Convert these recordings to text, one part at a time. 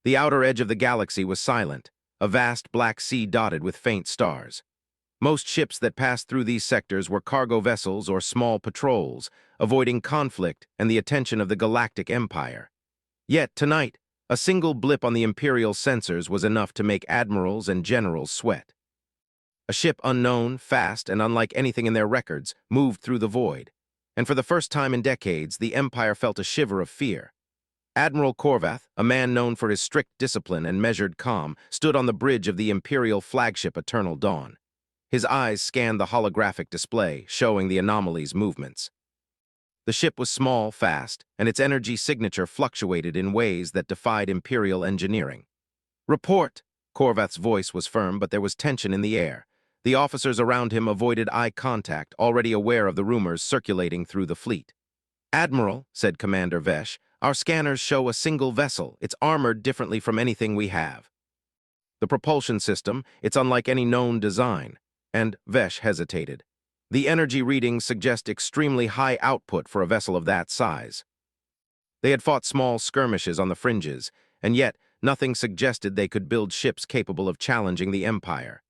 The outer edge of the galaxy was silent, a vast black sea dotted with faint stars. Most ships that passed through these sectors were cargo vessels or small patrols, avoiding conflict and the attention of the Galactic Empire. Yet, tonight, a single blip on the Imperial sensors was enough to make admirals and generals sweat. A ship unknown, fast, and unlike anything in their records, moved through the void. And for the first time in decades, the Empire felt a shiver of fear. Admiral Korvath, a man known for his strict discipline and measured calm, stood on the bridge of the Imperial flagship Eternal Dawn. His eyes scanned the holographic display, showing the anomaly's movements. The ship was small, fast, and its energy signature fluctuated in ways that defied Imperial engineering. "Report!" Korvath's voice was firm, but there was tension in the air. The officers around him avoided eye contact, already aware of the rumors circulating through the fleet. "Admiral," said Commander Vesh, "our scanners show a single vessel. It's armored differently from anything we have. The propulsion system, it's unlike any known design." And Vesh hesitated. "The energy readings suggest extremely high output for a vessel of that size." They had fought small skirmishes on the fringes, and yet nothing suggested they could build ships capable of challenging the Empire.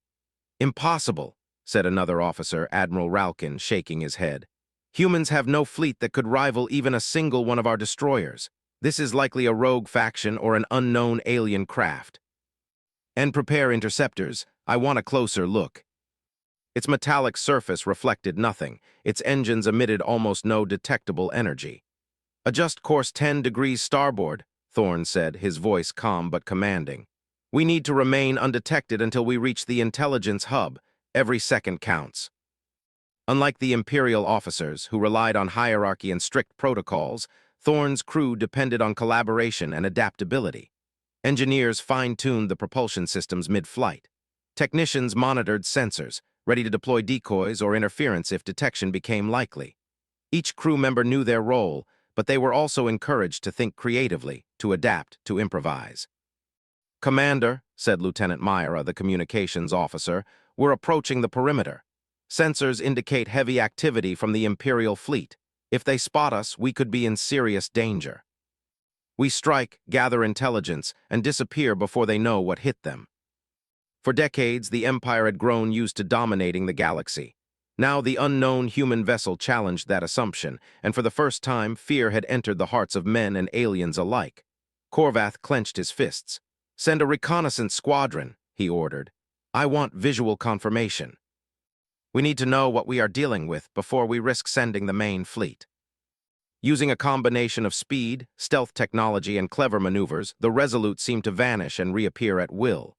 "Impossible," said another officer, Admiral Ralkin, shaking his head. "Humans have no fleet that could rival even a single one of our destroyers. This is likely a rogue faction or an unknown alien craft." "And prepare interceptors. I want a closer look." Its metallic surface reflected nothing. Its engines emitted almost no detectable energy. "Adjust course 10 degrees starboard," Thorne said, his voice calm but commanding. "We need to remain undetected until we reach the intelligence hub. Every second counts." Unlike the Imperial officers, who relied on hierarchy and strict protocols, Thorne's crew depended on collaboration and adaptability. Engineers fine-tuned the propulsion systems mid-flight. Technicians monitored sensors, ready to deploy decoys or interference if detection became likely. Each crew member knew their role, but they were also encouraged to think creatively, to adapt, to improvise. "Commander," said Lieutenant Myra, the communications officer, "we're approaching the perimeter. Sensors indicate heavy activity from the Imperial fleet. If they spot us, we could be in serious danger. We strike, gather intelligence, and disappear before they know what hit them." For decades, the Empire had grown used to dominating the galaxy. Now the unknown human vessel challenged that assumption, and for the first time, fear had entered the hearts of men and aliens alike. Korvath clenched his fists. "Send a reconnaissance squadron," he ordered. "I want visual confirmation. We need to know what we are dealing with before we risk sending the main fleet." Using a combination of speed, stealth technology, and clever maneuvers, the Resolute seemed to vanish and reappear at will.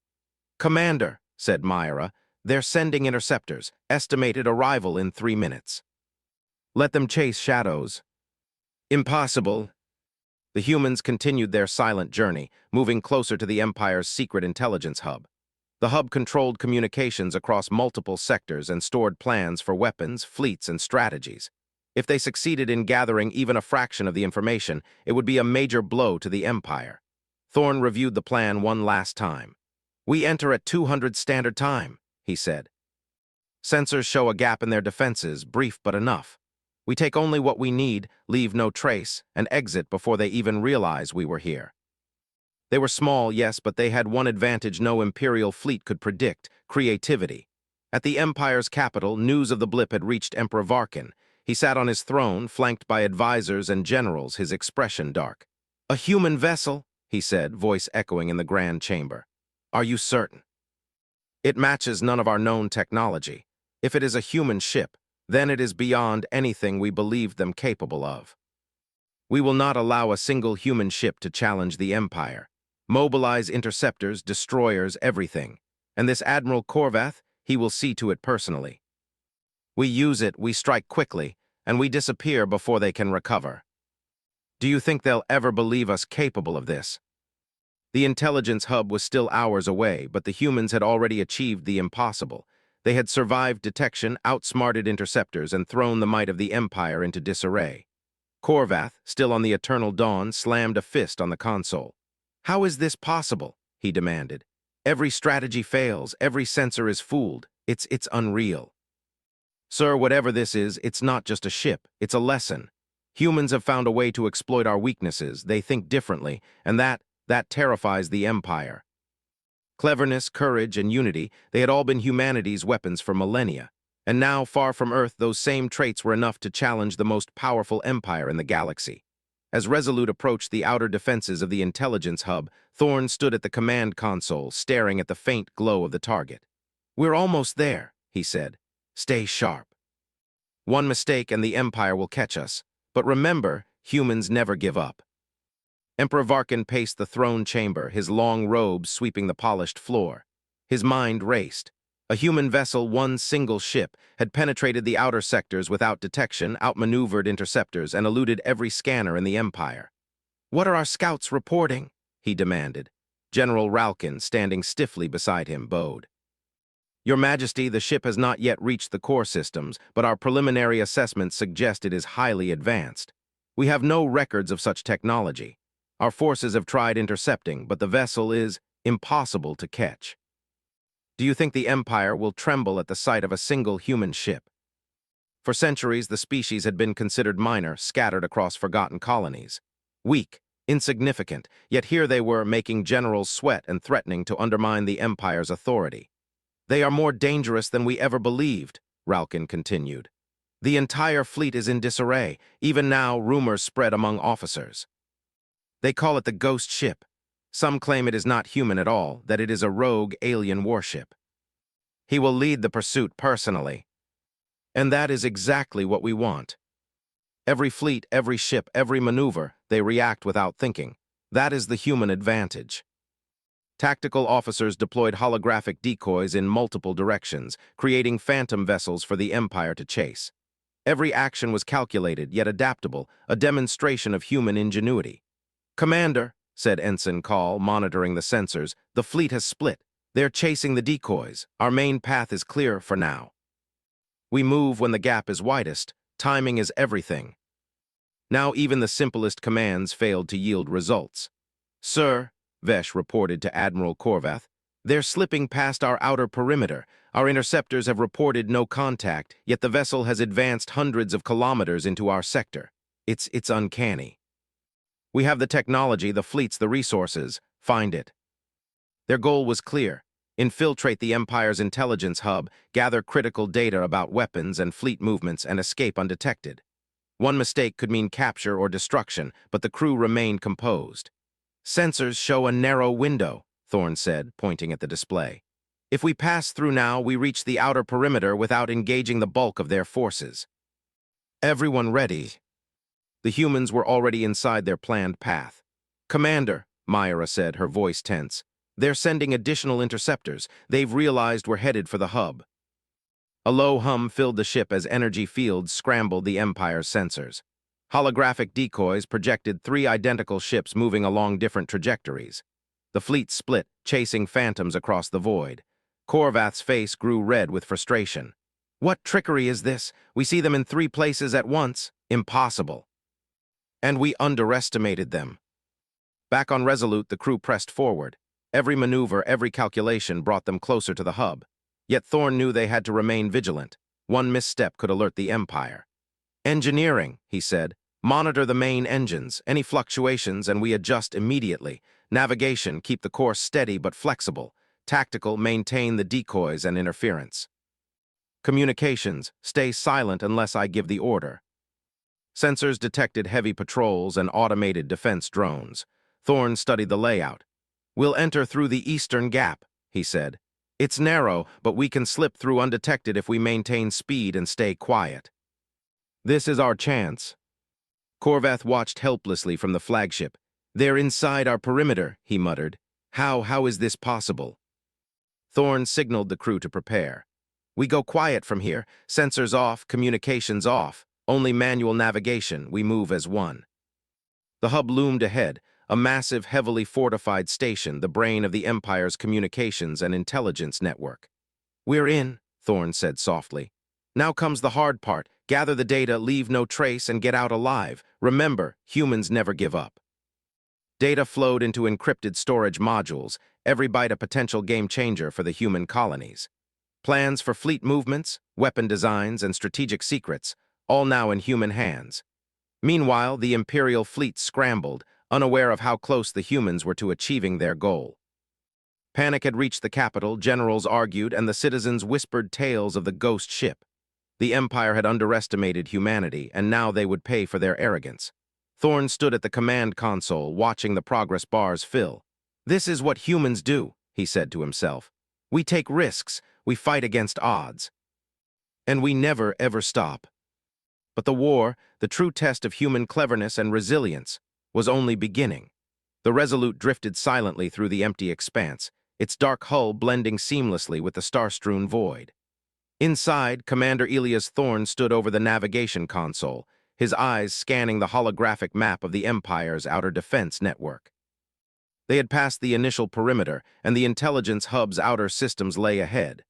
"Commander," said Myra, "they're sending interceptors. Estimated arrival in 3 minutes." "Let them chase shadows." "Impossible." The humans continued their silent journey, moving closer to the Empire's secret intelligence hub. The hub controlled communications across multiple sectors and stored plans for weapons, fleets, and strategies. If they succeeded in gathering even a fraction of the information, it would be a major blow to the Empire. Thorne reviewed the plan one last time. "We enter at 200 standard time," he said. "Sensors show a gap in their defenses, brief but enough. We take only what we need, leave no trace, and exit before they even realize we were here." They were small, yes, but they had one advantage no Imperial fleet could predict: creativity. At the Empire's capital, news of the blip had reached Emperor Varkin. He sat on his throne, flanked by advisors and generals, his expression dark. "A human vessel," he said, voice echoing in the Grand Chamber. "Are you certain?" "It matches none of our known technology. If it is a human ship, then it is beyond anything we believed them capable of. We will not allow a single human ship to challenge the Empire. Mobilize interceptors, destroyers, everything. And this Admiral Korvath, he will see to it personally. We use it, we strike quickly, and we disappear before they can recover. Do you think they'll ever believe us capable of this?" The intelligence hub was still hours away, but the humans had already achieved the impossible. They had survived detection, outsmarted interceptors, and thrown the might of the Empire into disarray. Korvath, still on the Eternal Dawn, slammed a fist on the console. "How is this possible?" he demanded. "Every strategy fails, every sensor is fooled. It's unreal." "Sir, whatever this is, it's not just a ship, it's a lesson. Humans have found a way to exploit our weaknesses, they think differently, and that, That terrifies the Empire. Cleverness, courage, and unity, they had all been humanity's weapons for millennia. And now, far from Earth, those same traits were enough to challenge the most powerful empire in the galaxy. As Resolute approached the outer defenses of the intelligence hub, Thorne stood at the command console, staring at the faint glow of the target. "We're almost there," he said. "Stay sharp. One mistake and the Empire will catch us. But remember, humans never give up." Emperor Varkin paced the throne chamber, his long robes sweeping the polished floor. His mind raced. A human vessel, one single ship, had penetrated the outer sectors without detection, outmaneuvered interceptors, and eluded every scanner in the Empire. "What are our scouts reporting?" he demanded. General Ralkin, standing stiffly beside him, bowed. "Your Majesty, the ship has not yet reached the core systems, but our preliminary assessments suggest it is highly advanced. We have no records of such technology. Our forces have tried intercepting, but the vessel is impossible to catch." "Do you think the Empire will tremble at the sight of a single human ship?" For centuries, the species had been considered minor, scattered across forgotten colonies. Weak, insignificant, yet here they were, making generals sweat and threatening to undermine the Empire's authority. "They are more dangerous than we ever believed," Ralkin continued. "The entire fleet is in disarray. Even now, rumors spread among officers. They call it the Ghost Ship. Some claim it is not human at all, that it is a rogue alien warship. He will lead the pursuit personally. And that is exactly what we want. Every fleet, every ship, every maneuver, they react without thinking. That is the human advantage." Tactical officers deployed holographic decoys in multiple directions, creating phantom vessels for the Empire to chase. Every action was calculated, yet adaptable, a demonstration of human ingenuity. "Commander," said Ensign Call, monitoring the sensors, "the fleet has split. They're chasing the decoys. Our main path is clear for now. We move when the gap is widest. Timing is everything." Now even the simplest commands failed to yield results. "Sir," Vesh reported to Admiral Korvath, "they're slipping past our outer perimeter. Our interceptors have reported no contact, yet the vessel has advanced hundreds of kilometers into our sector. It's uncanny. We have the technology, the fleets, the resources. Find it." Their goal was clear: infiltrate the Empire's intelligence hub, gather critical data about weapons and fleet movements, and escape undetected. One mistake could mean capture or destruction, but the crew remained composed. "Sensors show a narrow window," Thorne said, pointing at the display. "If we pass through now, we reach the outer perimeter without engaging the bulk of their forces." "Everyone ready?" The humans were already inside their planned path. "Commander," Myra said, her voice tense, "they're sending additional interceptors. They've realized we're headed for the hub." A low hum filled the ship as energy fields scrambled the Empire's sensors. Holographic decoys projected 3 identical ships moving along different trajectories. The fleet split, chasing phantoms across the void. Korvath's face grew red with frustration. "What trickery is this? We see them in 3 places at once. Impossible. And we underestimated them." Back on Resolute, the crew pressed forward. Every maneuver, every calculation brought them closer to the hub. Yet Thorne knew they had to remain vigilant. One misstep could alert the Empire. "Engineering," he said. "Monitor the main engines. Any fluctuations and we adjust immediately. Navigation, keep the course steady but flexible. Tactical, maintain the decoys and interference. Communications, stay silent unless I give the order." Sensors detected heavy patrols and automated defense drones. Thorne studied the layout. "We'll enter through the eastern gap," he said. "It's narrow, but we can slip through undetected if we maintain speed and stay quiet. This is our chance." Korvath watched helplessly from the flagship. "They're inside our perimeter," he muttered. How is this possible?" Thorne signaled the crew to prepare. "We go quiet from here. Sensors off, communications off. Only manual navigation. We move as one." The hub loomed ahead, a massive, heavily fortified station, the brain of the Empire's communications and intelligence network. "We're in," Thorne said softly. "Now comes the hard part. Gather the data, leave no trace, and get out alive. Remember, humans never give up." Data flowed into encrypted storage modules, every byte a potential game-changer for the human colonies. Plans for fleet movements, weapon designs, and strategic secrets, all now in human hands. Meanwhile, the Imperial fleet scrambled, unaware of how close the humans were to achieving their goal. Panic had reached the capital, generals argued, and the citizens whispered tales of the ghost ship. The Empire had underestimated humanity, and now they would pay for their arrogance. Thorn stood at the command console, watching the progress bars fill. "This is what humans do," he said to himself. "We take risks, we fight against odds. And we never, ever stop." But the war, the true test of human cleverness and resilience, was only beginning. The Resolute drifted silently through the empty expanse, its dark hull blending seamlessly with the star-strewn void. Inside, Commander Elias Thorn stood over the navigation console, his eyes scanning the holographic map of the Empire's outer defense network. They had passed the initial perimeter, and the intelligence hub's outer systems lay ahead.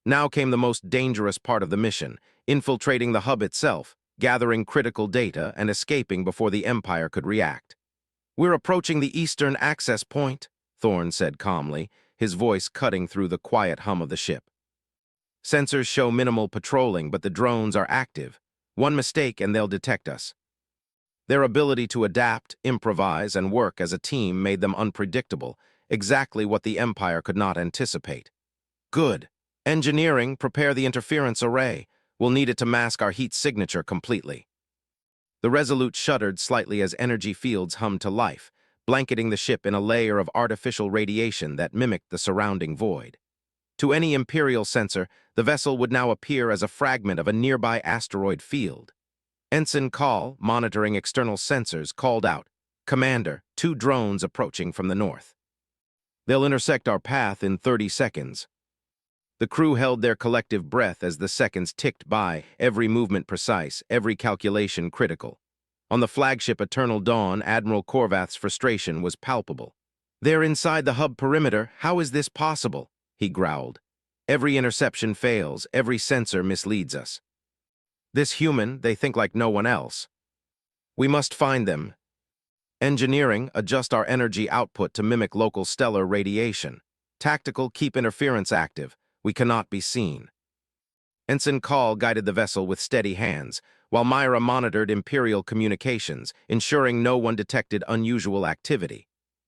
Now came the most dangerous part of the mission, infiltrating the hub itself, gathering critical data and escaping before the Empire could react. "We're approaching the eastern access point," Thorn said calmly, his voice cutting through the quiet hum of the ship. "Sensors show minimal patrolling, but the drones are active. One mistake and they'll detect us." Their ability to adapt, improvise, and work as a team made them unpredictable, exactly what the Empire could not anticipate. "Good. Engineering, prepare the interference array. We'll need it to mask our heat signature completely." The Resolute shuddered slightly as energy fields hummed to life, blanketing the ship in a layer of artificial radiation that mimicked the surrounding void. To any Imperial sensor, the vessel would now appear as a fragment of a nearby asteroid field. Ensign Call, monitoring external sensors, called out, "Commander, 2 drones approaching from the north. They'll intersect our path in 30 seconds. The crew held their collective breath as the seconds ticked by, every movement precise, every calculation critical. On the flagship Eternal Dawn, Admiral Korvath's frustration was palpable. "They're inside the hub perimeter. How is this possible?" he growled. "Every interception fails, every sensor misleads us. This human, they think like no one else. We must find them. Engineering, adjust our energy output to mimic local stellar radiation. Tactical, keep interference active. We cannot be seen." Ensign Call guided the vessel with steady hands, while Myra monitored Imperial communications, ensuring no one detected unusual activity.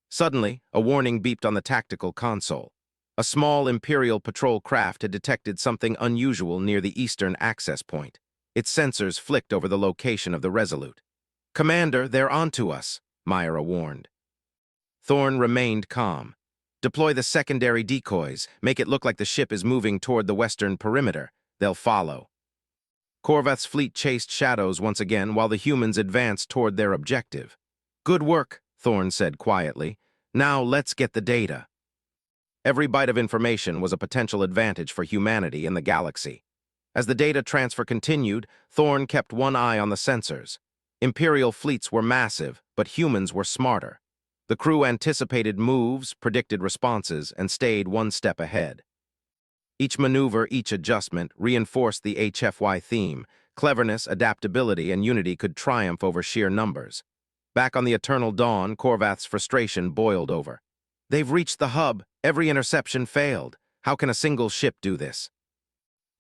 Suddenly, a warning beeped on the tactical console. A small Imperial patrol craft had detected something unusual near the eastern access point. Its sensors flicked over the location of the Resolute. "Commander, they're onto us," Myra warned. Thorn remained calm. "Deploy the secondary decoys. Make it look like the ship is moving toward the western perimeter. They'll follow." Korvath's fleet chased shadows once again while the humans advanced toward their objective. "Good work," Thorn said quietly. "Now let's get the data." Every byte of information was a potential advantage for humanity in the galaxy. As the data transfer continued, Thorn kept one eye on the sensors. Imperial fleets were massive, but humans were smarter. The crew anticipated moves, predicted responses, and stayed one step ahead. Each maneuver, each adjustment, reinforced the HFY theme. Cleverness, adaptability, and unity could triumph over sheer numbers. Back on the Eternal Dawn, Korvath's frustration boiled over. "They've reached the hub. Every interception failed. How can a single ship do this?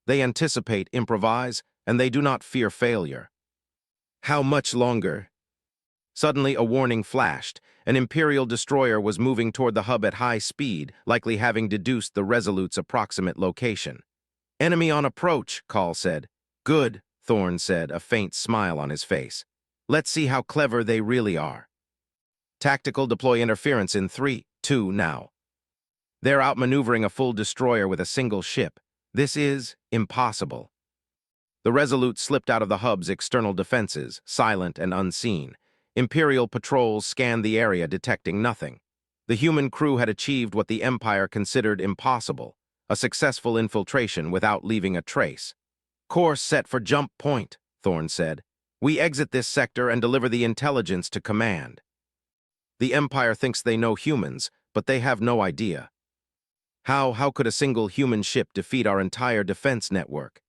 They anticipate, improvise, and they do not fear failure." "How much longer?" Suddenly, a warning flashed. An Imperial destroyer was moving toward the hub at high speed, likely having deduced the Resolute's approximate location. "Enemy on approach," Call said. "Good," Thorn said, a faint smile on his face. "Let's see how clever they really are." Tactical, deploy interference in 3, 2, now. They're outmaneuvering a full destroyer with a single ship. This is impossible. The Resolute slipped out of the hub's external defenses, silent and unseen. Imperial patrols scanned the area, detecting nothing. The human crew had achieved what the Empire considered impossible, a successful infiltration without leaving a trace. "Course set for jump point," Thorn said. "We exit this sector and deliver the intelligence to command." The Empire thinks they know humans, but they have no idea. How could a single human ship defeat our entire defense network?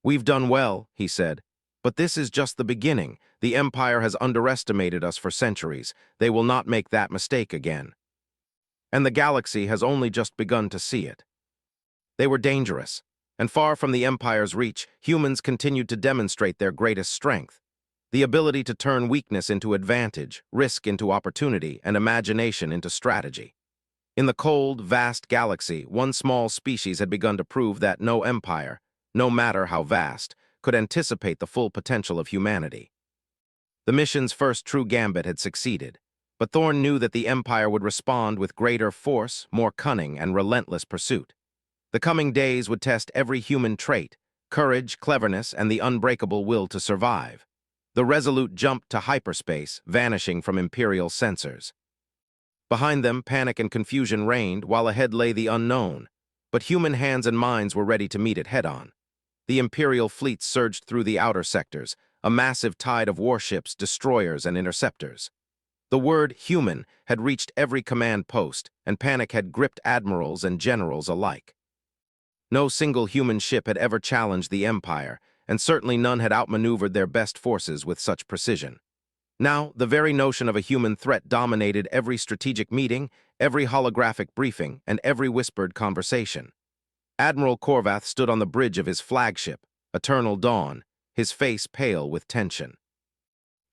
"We've done well," he said. "But this is just the beginning. The Empire has underestimated us for centuries. They will not make that mistake again. And the galaxy has only just begun to see it." They were dangerous, and far from the Empire's reach, humans continued to demonstrate their greatest strength. The ability to turn weakness into advantage, risk into opportunity, and imagination into strategy. In the cold, vast galaxy, one small species had begun to prove that no empire, no matter how vast, could anticipate the full potential of humanity. The mission's first true gambit had succeeded, but Thorn knew that the Empire would respond with greater force, more cunning, and relentless pursuit. The coming days would test every human trait, courage, cleverness, and the unbreakable will to survive. The Resolute jumped to hyperspace, vanishing from Imperial sensors. Behind them, panic and confusion reigned, while ahead lay the unknown. But human hands and minds were ready to meet it head-on. The Imperial fleet surged through the outer sectors, a massive tide of warships, destroyers, and interceptors. The word human had reached every command post, and panic had gripped admirals and generals alike. No single human ship had ever challenged the Empire, and certainly none had outmaneuvered their best forces with such precision. Now, the very notion of a human threat dominated every strategic meeting, every holographic briefing, and every whispered conversation. Admiral Korvath stood on the bridge of his flagship, Eternal Dawn, his face pale with tension.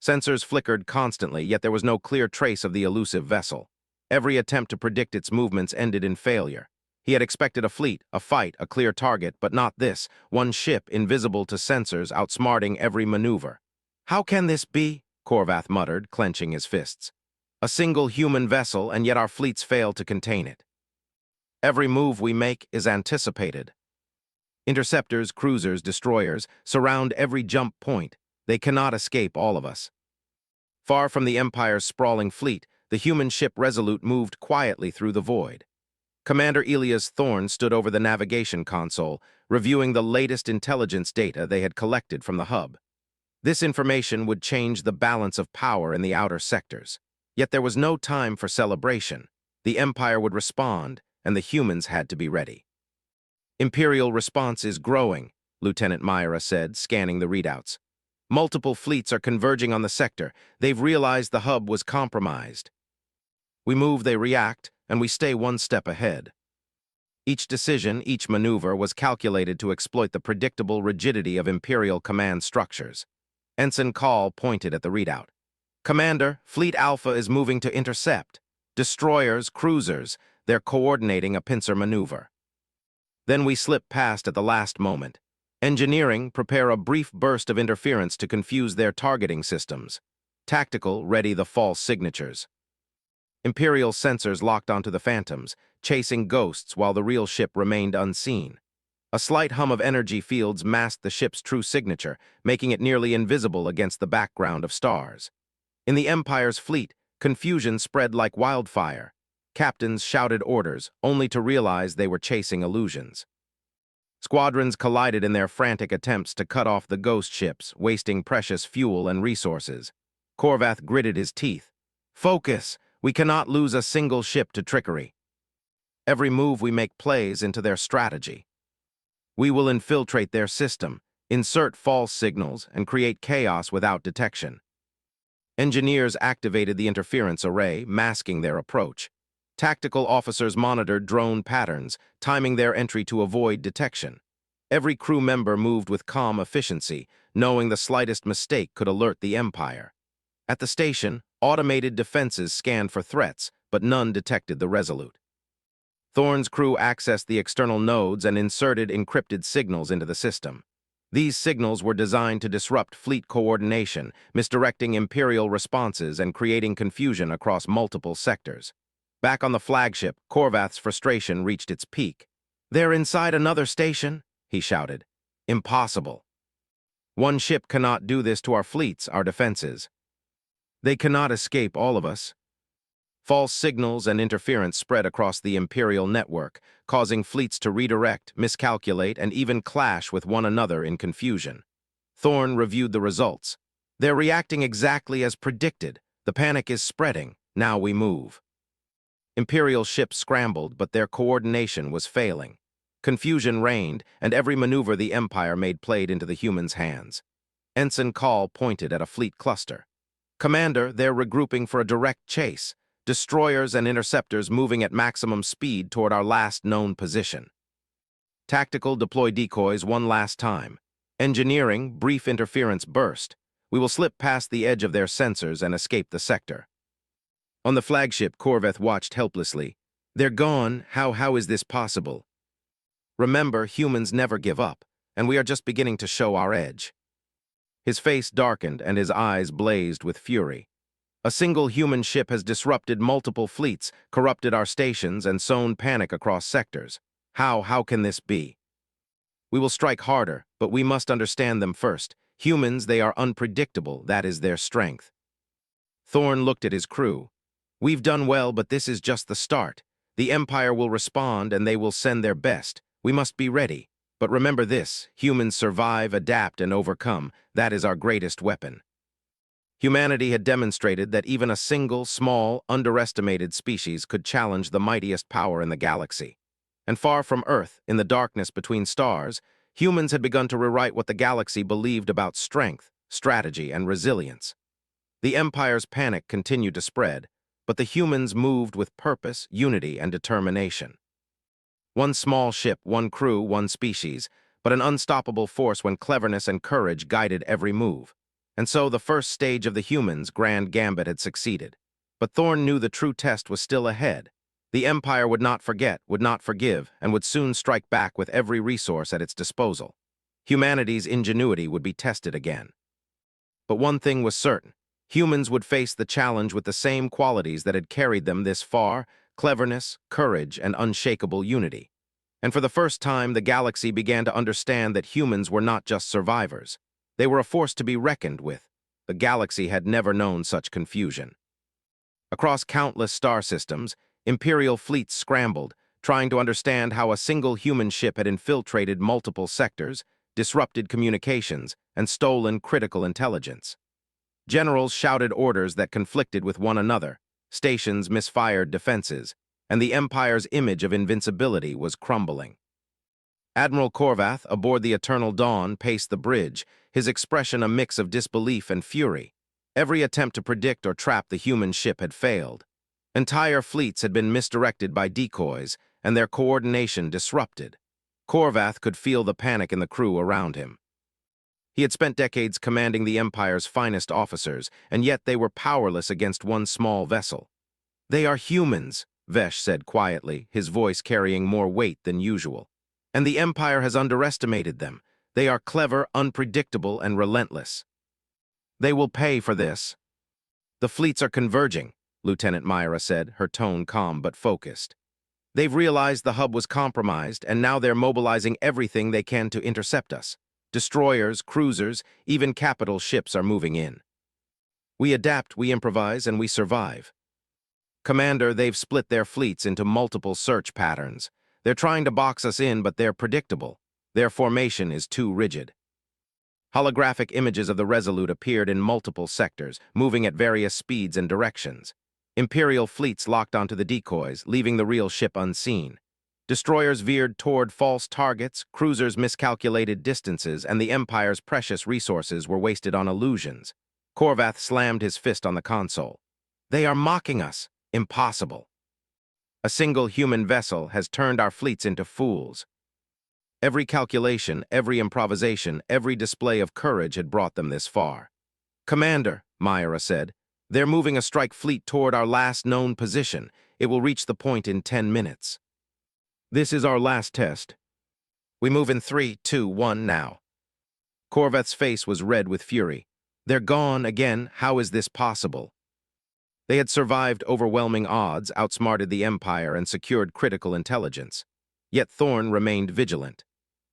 Sensors flickered constantly, yet there was no clear trace of the elusive vessel. Every attempt to predict its movements ended in failure. He had expected a fleet, a fight, a clear target, but not this, one ship invisible to sensors outsmarting every maneuver. "How can this be?" Korvath muttered, clenching his fists. "A single human vessel, and yet our fleets fail to contain it. Every move we make is anticipated. Interceptors, cruisers, destroyers surround every jump point. They cannot escape all of us." Far from the Empire's sprawling fleet, the human ship Resolute moved quietly through the void. Commander Elias Thorne stood over the navigation console, reviewing the latest intelligence data they had collected from the hub. This information would change the balance of power in the outer sectors. Yet there was no time for celebration. The Empire would respond, and the humans had to be ready. "Imperial response is growing," Lieutenant Myra said, scanning the readouts. "Multiple fleets are converging on the sector. They've realized the hub was compromised. We move, they react, and we stay one step ahead." Each decision, each maneuver was calculated to exploit the predictable rigidity of Imperial command structures. Ensign Call pointed at the readout. "Commander, Fleet Alpha is moving to intercept. Destroyers, cruisers, they're coordinating a pincer maneuver." Then we slip past at the last moment. Engineering, prepare a brief burst of interference to confuse their targeting systems. Tactical, ready the false signatures. Imperial sensors locked onto the Phantoms, chasing ghosts while the real ship remained unseen. A slight hum of energy fields masked the ship's true signature, making it nearly invisible against the background of stars. In the Empire's fleet, confusion spread like wildfire. Captains shouted orders, only to realize they were chasing illusions. Squadrons collided in their frantic attempts to cut off the ghost ships, wasting precious fuel and resources. Korvath gritted his teeth. "Focus! We cannot lose a single ship to trickery. Every move we make plays into their strategy. We will infiltrate their system, insert false signals, and create chaos without detection." Engineers activated the interference array, masking their approach. Tactical officers monitored drone patterns, timing their entry to avoid detection. Every crew member moved with calm efficiency, knowing the slightest mistake could alert the Empire. At the station, automated defenses scanned for threats, but none detected the Resolute. Thorne's crew accessed the external nodes and inserted encrypted signals into the system. These signals were designed to disrupt fleet coordination, misdirecting Imperial responses and creating confusion across multiple sectors. Back on the flagship, Korvath's frustration reached its peak. "They're inside another station," he shouted. "Impossible. One ship cannot do this to our fleets, our defenses. They cannot escape all of us." False signals and interference spread across the Imperial network, causing fleets to redirect, miscalculate, and even clash with one another in confusion. Thorne reviewed the results. "They're reacting exactly as predicted. The panic is spreading. Now we move." Imperial ships scrambled, but their coordination was failing. Confusion reigned, and every maneuver the Empire made played into the humans' hands. Ensign Call pointed at a fleet cluster. "Commander, they're regrouping for a direct chase. Destroyers and interceptors moving at maximum speed toward our last known position." Tactical, deploy decoys one last time. Engineering, brief interference burst. We will slip past the edge of their sensors and escape the sector. On the flagship, Corveth watched helplessly. They're gone. How is this possible? Remember, humans never give up, and we are just beginning to show our edge. His face darkened and his eyes blazed with fury. A single human ship has disrupted multiple fleets, corrupted our stations, and sown panic across sectors. How can this be? We will strike harder, but we must understand them first. Humans, they are unpredictable. That is their strength. Thorn looked at his crew. We've done well, but this is just the start. The Empire will respond and they will send their best. We must be ready. But remember this, humans survive, adapt, and overcome. That is our greatest weapon. Humanity had demonstrated that even a single, small, underestimated species could challenge the mightiest power in the galaxy. And far from Earth, in the darkness between stars, humans had begun to rewrite what the galaxy believed about strength, strategy, and resilience. The Empire's panic continued to spread, but the humans moved with purpose, unity, and determination. One small ship, one crew, one species, but an unstoppable force when cleverness and courage guided every move. And so the first stage of the humans' grand gambit had succeeded. But Thorn knew the true test was still ahead. The Empire would not forget, would not forgive, and would soon strike back with every resource at its disposal. Humanity's ingenuity would be tested again. But one thing was certain. Humans would face the challenge with the same qualities that had carried them this far: cleverness, courage, and unshakable unity. And for the first time, the galaxy began to understand that humans were not just survivors. They were a force to be reckoned with. The galaxy had never known such confusion. Across countless star systems, Imperial fleets scrambled, trying to understand how a single human ship had infiltrated multiple sectors, disrupted communications, and stolen critical intelligence. Generals shouted orders that conflicted with one another, stations misfired defenses, and the Empire's image of invincibility was crumbling. Admiral Corvath, aboard the Eternal Dawn, paced the bridge, his expression a mix of disbelief and fury. Every attempt to predict or trap the human ship had failed. Entire fleets had been misdirected by decoys, and their coordination disrupted. Corvath could feel the panic in the crew around him. He had spent decades commanding the Empire's finest officers, and yet they were powerless against one small vessel. "They are humans," Vesh said quietly, his voice carrying more weight than usual. "And the Empire has underestimated them. They are clever, unpredictable, and relentless. They will pay for this." "The fleets are converging," Lieutenant Myra said, her tone calm but focused. "They've realized the hub was compromised, and now they're mobilizing everything they can to intercept us. Destroyers, cruisers, even capital ships are moving in. We adapt, we improvise, and we survive. Commander, they've split their fleets into multiple search patterns. They're trying to box us in, but they're predictable. Their formation is too rigid." Holographic images of the Resolute appeared in multiple sectors, moving at various speeds and directions. Imperial fleets locked onto the decoys, leaving the real ship unseen. Destroyers veered toward false targets, cruisers miscalculated distances, and the Empire's precious resources were wasted on illusions. Corvath slammed his fist on the console. "They are mocking us. Impossible. A single human vessel has turned our fleets into fools." Every calculation, every improvisation, every display of courage had brought them this far. "Commander," Myra said, "they're moving a strike fleet toward our last known position. It will reach the point in 10 minutes. This is our last test. We move in 3, 2, 1 now." Corveth's face was red with fury. "They're gone again. How is this possible?" They had survived overwhelming odds, outsmarted the Empire, and secured critical intelligence. Yet Thorn remained vigilant.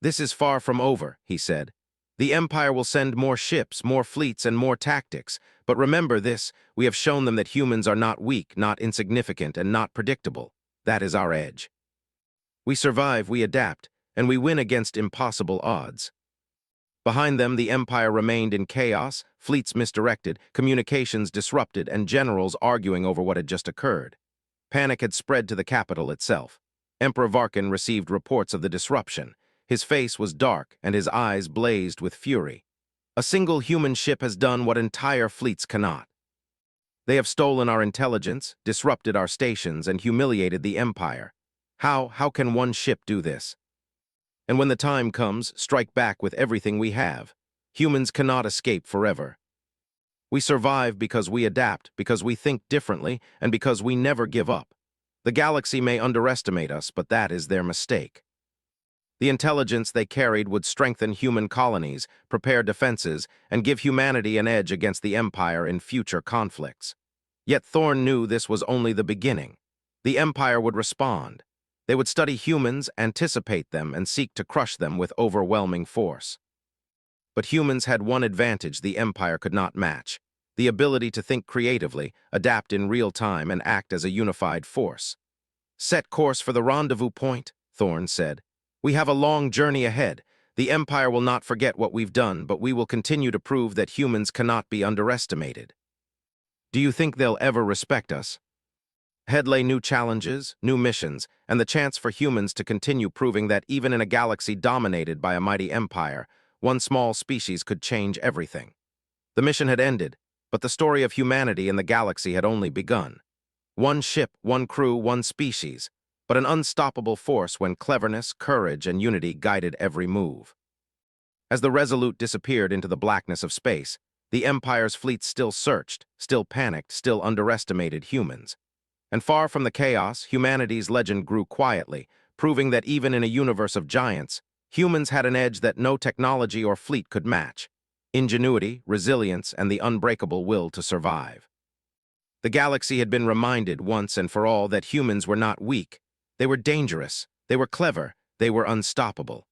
"This is far from over," he said. "The Empire will send more ships, more fleets, and more tactics. But remember this, we have shown them that humans are not weak, not insignificant, and not predictable. That is our edge. We survive, we adapt, and we win against impossible odds." Behind them, the Empire remained in chaos, fleets misdirected, communications disrupted, and generals arguing over what had just occurred. Panic had spread to the capital itself. Emperor Varkin received reports of the disruption. His face was dark, and his eyes blazed with fury. "A single human ship has done what entire fleets cannot. They have stolen our intelligence, disrupted our stations, and humiliated the Empire. How can one ship do this? And when the time comes, strike back with everything we have. Humans cannot escape forever. We survive because we adapt, because we think differently, and because we never give up. The galaxy may underestimate us, but that is their mistake. The intelligence they carried would strengthen human colonies, prepare defenses, and give humanity an edge against the Empire in future conflicts. Yet Thorne knew this was only the beginning. The Empire would respond. They would study humans, anticipate them, and seek to crush them with overwhelming force. But humans had one advantage the Empire could not match: the ability to think creatively, adapt in real time, and act as a unified force. "Set course for the rendezvous point," Thorne said. "We have a long journey ahead. The Empire will not forget what we've done, but we will continue to prove that humans cannot be underestimated." "Do you think they'll ever respect us?" Ahead lay new challenges, new missions, and the chance for humans to continue proving that even in a galaxy dominated by a mighty empire, one small species could change everything. The mission had ended, but the story of humanity in the galaxy had only begun. One ship, one crew, one species, but an unstoppable force when cleverness, courage, and unity guided every move. As the Resolute disappeared into the blackness of space, the Empire's fleet still searched, still panicked, still underestimated humans. And far from the chaos, humanity's legend grew quietly, proving that even in a universe of giants, humans had an edge that no technology or fleet could match: ingenuity, resilience, and the unbreakable will to survive. The galaxy had been reminded once and for all that humans were not weak. They were dangerous, they were clever, they were unstoppable.